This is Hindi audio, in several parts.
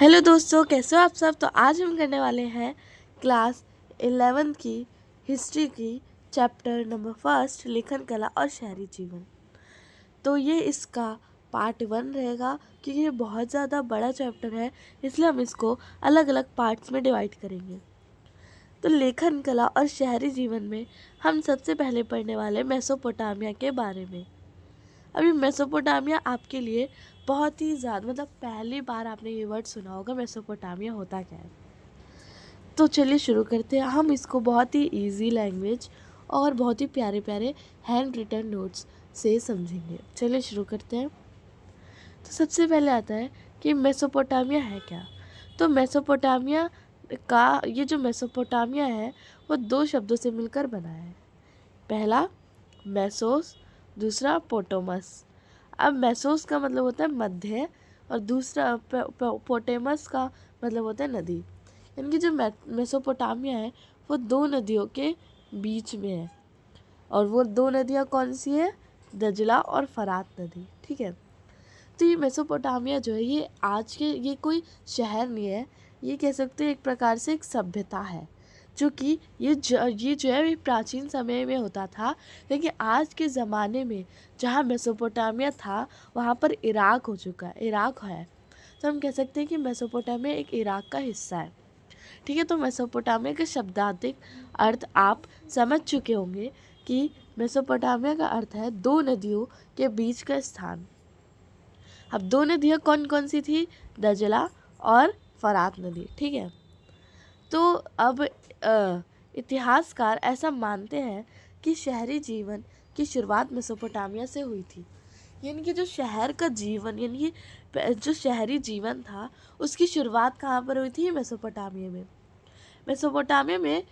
हेलो दोस्तों, कैसे हो आप सब। तो आज हम करने वाले हैं क्लास 11 की हिस्ट्री की चैप्टर नंबर 1 लेखन कला और शहरी जीवन। तो ये इसका पार्ट 1 रहेगा क्योंकि ये बहुत ज़्यादा बड़ा चैप्टर है, इसलिए हम इसको अलग अलग पार्ट्स में डिवाइड करेंगे। तो लेखन कला और शहरी जीवन में हम सबसे पहले पढ़ने वाले मेसोपोटामिया के बारे में। अभी मेसोपोटामिया आपके लिए बहुत ही ज़्यादा पहली बार आपने ये वर्ड सुना होगा, मेसोपोटामिया होता क्या है। तो चलिए शुरू करते हैं। हम इसको बहुत ही इजी लैंग्वेज और बहुत ही प्यारे प्यारे हैंड रिटन नोट्स से समझेंगे। चलिए शुरू करते हैं। तो सबसे पहले आता है कि मेसोपोटामिया है क्या। तो मेसोपोटामिया का ये जो मेसोपोटामिया है वो 2 शब्दों से मिलकर बना है। पहला मेसोस, दूसरा पोटोमस। अब मेसोस का मतलब होता है मध्य और दूसरा पोटेमस का मतलब होता है नदी। यानी कि जो मेसोपोटामिया है वो 2 नदियों के बीच में है, और वो 2 नदियाँ कौन सी है, दजला और फरात नदी। ठीक है। तो ये मेसोपोटामिया जो है ये आज के ये कोई शहर नहीं है, ये कह सकते हैं एक प्रकार से एक सभ्यता है, जो कि ये जो है ये प्राचीन समय में होता था। लेकिन आज के ज़माने में जहाँ मेसोपोटामिया था वहाँ पर इराक हो चुका है, इराक है। तो हम कह सकते हैं कि मेसोपोटामिया एक इराक का हिस्सा है। ठीक है। तो मेसोपोटामिया के शब्दार्थिक अर्थ आप समझ चुके होंगे कि मेसोपोटामिया का अर्थ है 2 नदियों के बीच का स्थान। अब 2 नदियाँ कौन कौन सी थी, दजला और फरात नदी। ठीक है। तो अब इतिहासकार ऐसा मानते हैं कि शहरी जीवन की शुरुआत मेसोपोटामिया से हुई थी। यानी कि जो शहर का जीवन, यानी कि जो शहरी जीवन था उसकी शुरुआत कहाँ पर हुई थी, मेसोपोटामिया में। मेसोपोटामिया में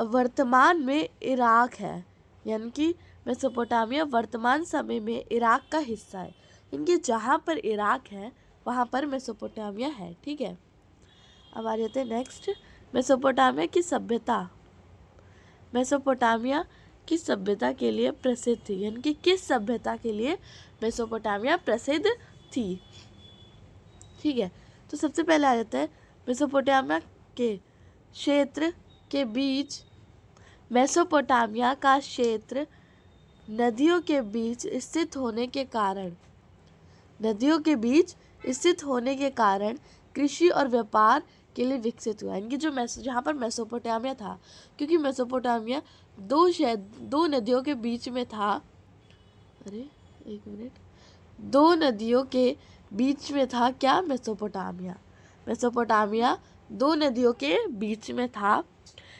वर्तमान में इराक है, यानी कि मेसोपोटामिया वर्तमान समय में इराक का हिस्सा है। इनके जहाँ पर इराक है वहाँ पर मेसोपोटामिया है। ठीक है। अब आ जाते हैं नेक्स्ट, मेसोपोटामिया की सभ्यता। मेसोपोटामिया की सभ्यता के लिए प्रसिद्ध थी, यानी कि किस सभ्यता के लिए मेसोपोटामिया प्रसिद्ध थी। ठीक है। तो सबसे पहले आ जाता है मेसोपोटामिया के क्षेत्र के बीच। मेसोपोटामिया का क्षेत्र नदियों के बीच स्थित होने के कारण कृषि और व्यापार के लिए विकसित हुआ। यानी कि जो जहाँ पर मेसोपोटामिया था, क्योंकि मेसोपोटामिया 2 नदियों के बीच में था। अरे एक मिनट, 2 नदियों के बीच में था क्या, मेसोपोटामिया 2 नदियों के बीच में था,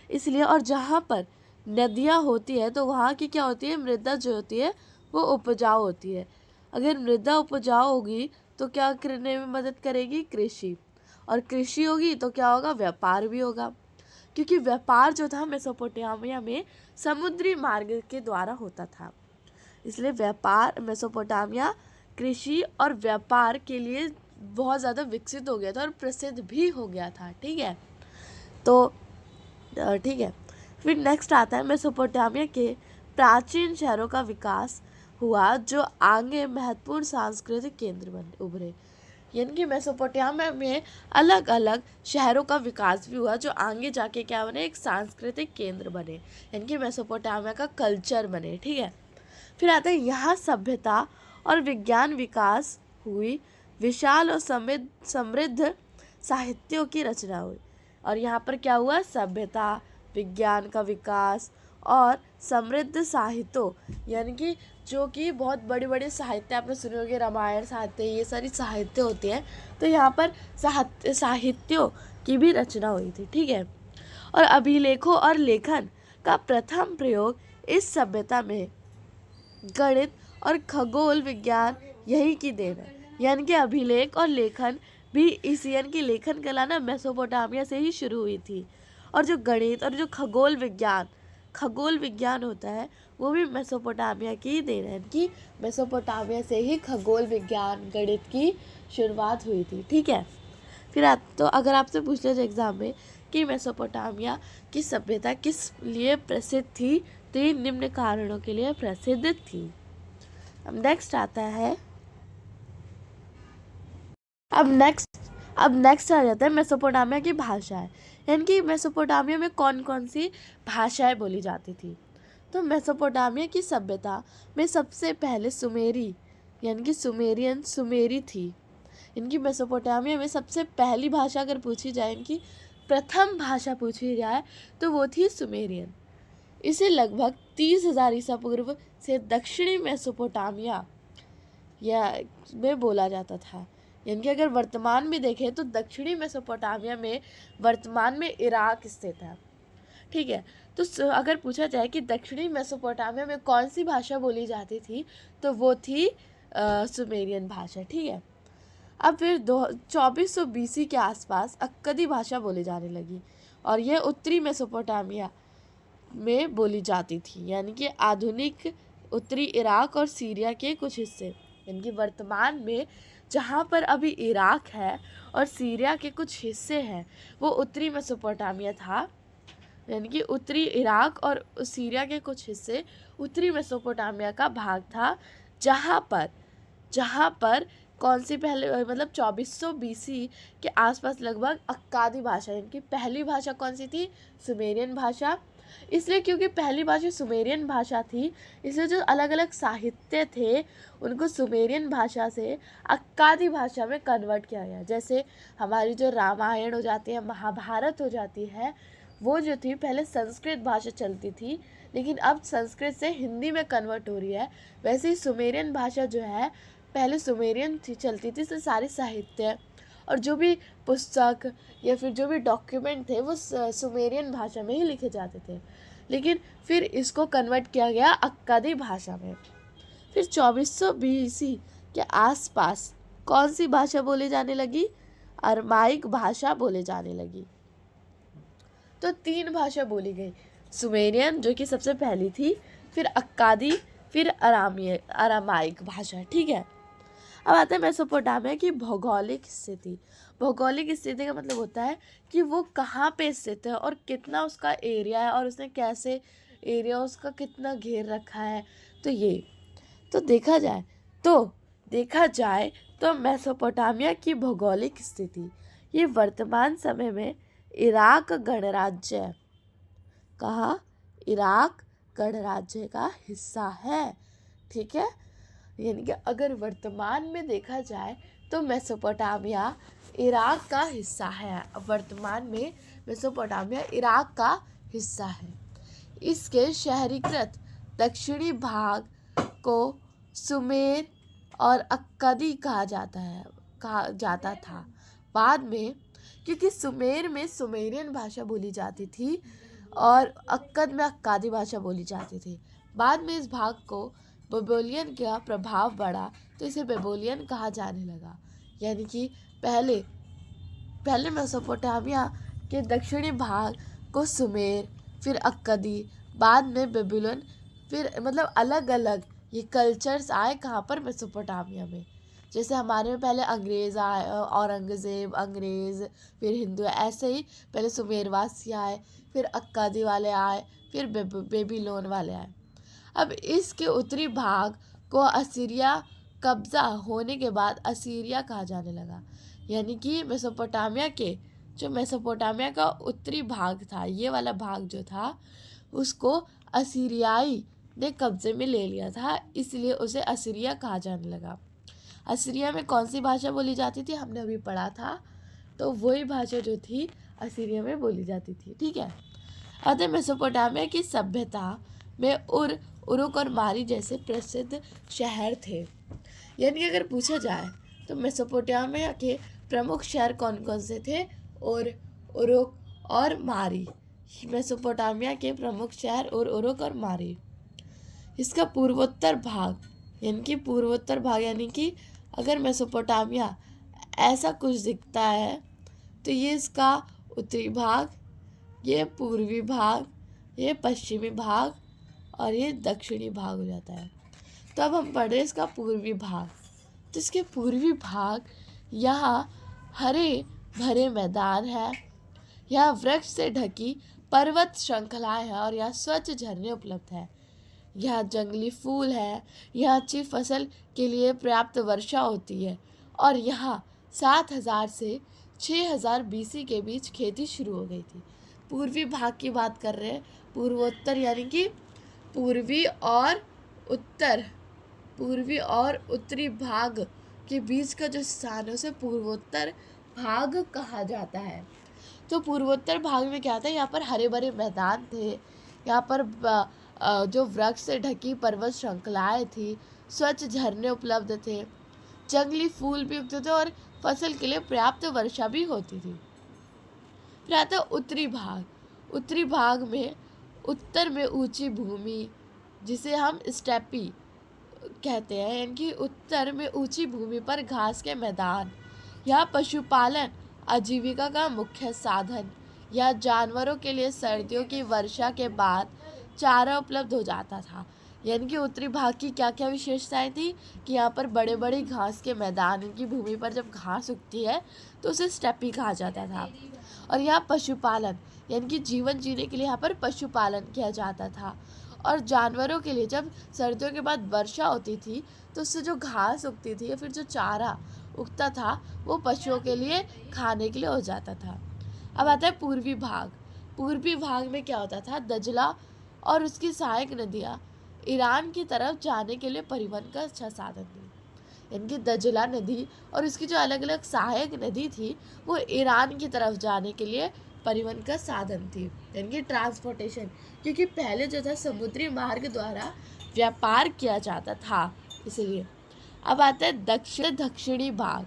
इसलिए। और जहाँ पर नदियाँ होती है तो वहाँ की क्या होती है, मृदा जो होती है वो उपजाऊ होती है। अगर मृदा उपजाऊ होगी तो क्या करने में मदद करेगी, कृषि। और कृषि होगी तो क्या होगा, व्यापार भी होगा। क्योंकि व्यापार जो था मेसोपोटामिया में समुद्री मार्ग के द्वारा होता था, इसलिए व्यापार मेसोपोटामिया कृषि और व्यापार के लिए बहुत ज़्यादा विकसित हो गया था और प्रसिद्ध भी हो गया था। ठीक है। तो ठीक है। फिर नेक्स्ट आता है मेसोपोटामिया के प्राचीन शहरों का विकास हुआ, जो आगे महत्वपूर्ण सांस्कृतिक केंद्र बने उभरे। यानी कि मेसोपोटामिया में अलग अलग शहरों का विकास भी हुआ, जो आगे जाके क्या बने, एक सांस्कृतिक केंद्र बने, यानी कि मेसोपोटामिया का कल्चर बने। ठीक है। फिर आता है यहाँ सभ्यता और विज्ञान विकास हुई, विशाल और समृद्ध साहित्यों की रचना हुई। और यहाँ पर क्या हुआ, सभ्यता, विज्ञान का विकास और समृद्ध साहित्यों, यानी कि जो कि बहुत बड़े बड़े साहित्य आपने सुने होंगे, रामायण साहित्य, ये सारी साहित्य होती है। तो यहाँ पर साहित्यों की भी रचना हुई थी। ठीक है। और अभिलेखों और लेखन का प्रथम प्रयोग इस सभ्यता में गणित और खगोल विज्ञान यही की देन है। यानी कि अभिलेख और लेखन भी इस, यानी कि लेखन कला ना मेसोपोटामिया से ही शुरू हुई थी। और जो गणित और जो खगोल विज्ञान होता है वो भी मेसोपोटामिया की ही देन है, कि मेसोपोटामिया से ही खगोल विज्ञान गणित की शुरुआत हुई थी। ठीक है। फिर तो अगर आपसे पूछ लिया जाए एग्जाम में कि मेसोपोटामिया की सभ्यता किस लिए प्रसिद्ध थी, तो ये निम्न कारणों के लिए प्रसिद्ध थी। अब नेक्स्ट अब नेक्स्ट आ जाता है मेसोपोटामिया की भाषाएं, यानी कि मेसोपोटामिया में कौन कौन सी भाषाएं बोली जाती थी। तो मेसोपोटामिया की सभ्यता में सबसे पहले सुमेरी यानी कि सुमेरी थी। इनकी मेसोपोटामिया में सबसे पहली भाषा अगर पूछी जाए, इनकी प्रथम भाषा पूछी जाए तो वो थी सुमेरियन। इसे लगभग 30,000 ईसा पूर्व से दक्षिणी मेसोपोटामिया में बोला जाता था। यानी कि अगर वर्तमान में देखें तो दक्षिणी मेसोपोटामिया में वर्तमान में इराक स्थित है। ठीक है, तो अगर पूछा जाए कि दक्षिणी मेसोपोटामिया में कौन सी भाषा बोली जाती थी तो वो थी सुमेरियन भाषा। ठीक है, अब फिर 2400 BC के आसपास अक्कदी भाषा बोली जाने लगी और यह उत्तरी मेसोपोटामिया में बोली जाती थी, यानी कि आधुनिक उत्तरी इराक और सीरिया के कुछ हिस्से। यानी कि वर्तमान में जहाँ पर अभी इराक है और सीरिया के कुछ हिस्से हैं वो उत्तरी मेसोपोटामिया था। यानी कि उत्तरी इराक और सीरिया के कुछ हिस्से उत्तरी मेसोपोटामिया का भाग था, जहाँ पर कौन सी पहले मतलब 2400 BC के आसपास लगभग अक्कादी भाषा, यानी कि पहली भाषा कौन सी थी, सुमेरियन भाषा। इसलिए क्योंकि पहली भाषा सुमेरियन भाषा थी, इसलिए जो अलग अलग साहित्य थे उनको सुमेरियन भाषा से अक्कादी भाषा में कन्वर्ट किया गया। जैसे हमारी जो रामायण हो जाती है, महाभारत हो जाती है, वो जो थी पहले संस्कृत भाषा चलती थी लेकिन अब संस्कृत से हिंदी में कन्वर्ट हो रही है। वैसे ही सुमेरियन भाषा जो है पहले सुमेरियन चलती थी, तो सारे साहित्य और जो भी पुस्तक या फिर जो भी डॉक्यूमेंट थे वो सुमेरियन भाषा में ही लिखे जाते थे, लेकिन फिर इसको कन्वर्ट किया गया अक्कादी भाषा में। फिर 2400 BC के आसपास कौन सी भाषा बोली जाने लगी, अरमाइक भाषा बोले जाने लगी। तो 3 भाषा बोली गई, सुमेरियन जो कि सबसे पहली थी, फिर अक्कादी, फिर अरामाइक भाषा। ठीक है, अब आता है मेसोपोटामिया की भौगोलिक स्थिति। भौगोलिक स्थिति का मतलब होता है कि वो कहाँ पे स्थित है और कितना उसका एरिया है और उसने कैसे एरिया उसका कितना घेर रखा है। तो ये तो देखा जाए तो मेसोपोटामिया की भौगोलिक स्थिति ये वर्तमान समय में इराक गणराज्य इराक गणराज्य का हिस्सा है। ठीक है, यानी कि अगर वर्तमान में देखा जाए तो मेसोपोटामिया इराक का हिस्सा है। वर्तमान में मेसोपोटामिया इराक का हिस्सा है। इसके शहरीकृत दक्षिणी भाग को सुमेर और अक्कदी कहा जाता था। बाद में क्योंकि सुमेर में सुमेरियन भाषा बोली जाती थी और अक्कद में अक्कादी भाषा बोली जाती थी। बाद में इस भाग को बेबीलोनियन का प्रभाव बढ़ा तो इसे बेबीलोनियन कहा जाने लगा। यानी कि पहले मेसोपोटामिया के दक्षिणी भाग को सुमेर, फिर अक्कदी, बाद में बेबीलोन, फिर मतलब अलग अलग ये कल्चर्स आए कहाँ पर, मेसोपोटामिया में। जैसे हमारे में पहले अंग्रेज़ आए, औरंगज़ेब अंग्रेज़, फिर हिंदू, ऐसे ही पहले सुमेरवासी आए, फिर अक्कादी वाले आए, फिर बेबीलोन वाले आए। अब इसके उत्तरी भाग को असीरिया कब्जा होने के बाद असीरिया कहा जाने लगा। यानी कि मेसोपोटामिया का उत्तरी भाग था, ये वाला भाग जो था उसको असीरियाई ने कब्जे में ले लिया था, इसलिए उसे असीरिया कहा जाने लगा। असीरिया में कौन सी भाषा बोली जाती थी हमने अभी पढ़ा था, तो वही भाषा जो थी असीरिया में बोली जाती थी। ठीक है, अतः मेसोपोटामिया की सभ्यता में उरुक और मारी जैसे प्रसिद्ध शहर थे। यानी कि अगर पूछा जाए तो मेसोपोटामिया के प्रमुख शहर कौन कौन से थे, और उरुक और मारी, मेसोपोटामिया के प्रमुख शहर और उरुक और मारी। इसका पूर्वोत्तर भाग यानी कि अगर मेसोपोटामिया ऐसा कुछ दिखता है तो ये इसका उत्तरी भाग, ये पूर्वी भाग, ये पश्चिमी भाग और ये दक्षिणी भाग हो जाता है। तो अब हम पढ़ रहे हैं इसका पूर्वी भाग। तो इसके पूर्वी भाग, यहाँ हरे भरे मैदान है, यहाँ वृक्ष से ढकी पर्वत श्रृंखलाएं हैं और यहाँ स्वच्छ झरने उपलब्ध है। यहाँ जंगली फूल है, यहाँ अच्छी फसल के लिए पर्याप्त वर्षा होती है और यहाँ 7,000 से 6000 BC के बीच खेती शुरू हो गई थी। पूर्वी भाग की बात कर रहे हैं, पूर्वोत्तर यानी कि पूर्वी और उत्तरी भाग के बीच का जो स्थान है उसे पूर्वोत्तर भाग कहा जाता है। तो पूर्वोत्तर भाग में क्या था, यहाँ पर हरे भरे मैदान थे, यहाँ पर जो वृक्ष से ढकी पर्वत श्रृंखलाएं थी, स्वच्छ झरने उपलब्ध थे, जंगली फूल भी उगते थे और फसल के लिए पर्याप्त वर्षा भी होती थी। फिर आता उत्तरी भाग में उत्तर में ऊंची भूमि जिसे हम स्टेपी कहते हैं, यानी कि उत्तर में ऊंची भूमि पर घास के मैदान, यहाँ पशुपालन आजीविका का मुख्य साधन, या जानवरों के लिए सर्दियों की वर्षा के बाद चारा उपलब्ध हो जाता था। यानी कि उत्तरी भाग की क्या क्या विशेषताएं थी कि यहाँ पर बड़े बड़े घास के मैदान, इनकी भूमि पर जब घास उगती है तो उसे स्टेपी कहा जाता था। और यहाँ पशुपालन यानी कि जीवन जीने के लिए यहाँ पर पशुपालन किया जाता था। और जानवरों के लिए जब सर्दियों के बाद वर्षा होती थी तो उससे जो घास उगती थी या फिर जो चारा उगता था वो पशुओं के लिए खाने के लिए हो जाता था। अब आता है पूर्वी भाग में क्या होता था, दजला और उसकी सहायक नदियाँ ईरान की तरफ जाने के लिए परिवहन का अच्छा साधन थी। इनकी दजला नदी और इसकी जो अलग अलग सहायक नदी थी वो ईरान की तरफ जाने के लिए परिवहन का साधन थी, यानी कि ट्रांसपोर्टेशन, क्योंकि पहले जो था समुद्री मार्ग द्वारा व्यापार किया जाता था इसलिए। अब आता है दक्षिणी भाग।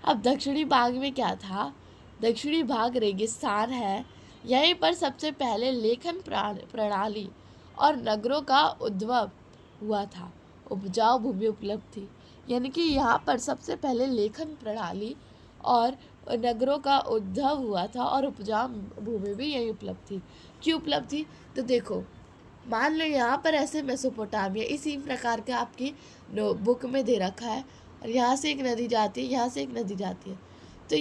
अब दक्षिणी भाग में क्या था, दक्षिणी भाग रेगिस्तान है, यहीं पर सबसे पहले लेखन प्रणाली और नगरों का उद्भव हुआ था, उपजाऊ भूमि उपलब्ध थी। यानी कि यहाँ पर सबसे पहले लेखन प्रणाली और नगरों का उद्भव हुआ था और उपजाऊ भूमि भी यही उपलब्ध थी। क्यों उपलब्ध थी, तो देखो मान लो यहाँ पर ऐसे मेसोपोटामिया इसी प्रकार का आपकी बुक में दे रखा है और यहाँ से एक नदी जाती है, यहाँ से एक नदी जाती है, तो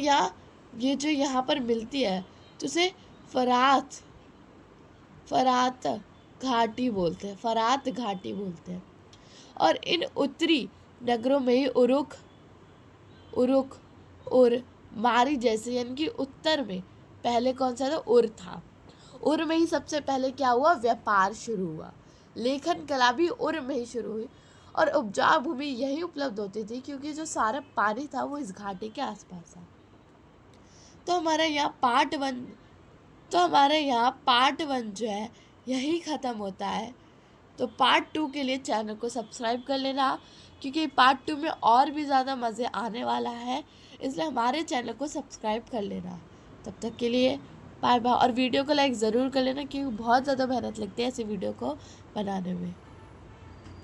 ये जो यहाँ पर मिलती है तो उसे फरात घाटी बोलते हैं। और इन उत्तरी नगरों में ही उरुक और मारी जैसे, यानी कि उत्तर में पहले कौन सा था, उर था। उर में ही सबसे पहले क्या हुआ, व्यापार शुरू हुआ, लेखन कला भी उर में ही शुरू हुई और उपजाऊ भूमि यही उपलब्ध होती थी क्योंकि जो सारा पानी था वो इस घाटी के आसपास था। तो हमारा यहाँ पार्ट 1 जो है यही ख़त्म होता है। तो पार्ट 2 के लिए चैनल को सब्सक्राइब कर लेना क्योंकि पार्ट 2 में और भी ज़्यादा मज़े आने वाला है, इसलिए हमारे चैनल को सब्सक्राइब कर लेना। तब तक के लिए बाय बाय, और वीडियो को लाइक ज़रूर कर लेना क्योंकि बहुत ज़्यादा मेहनत लगती है ऐसे वीडियो को बनाने में।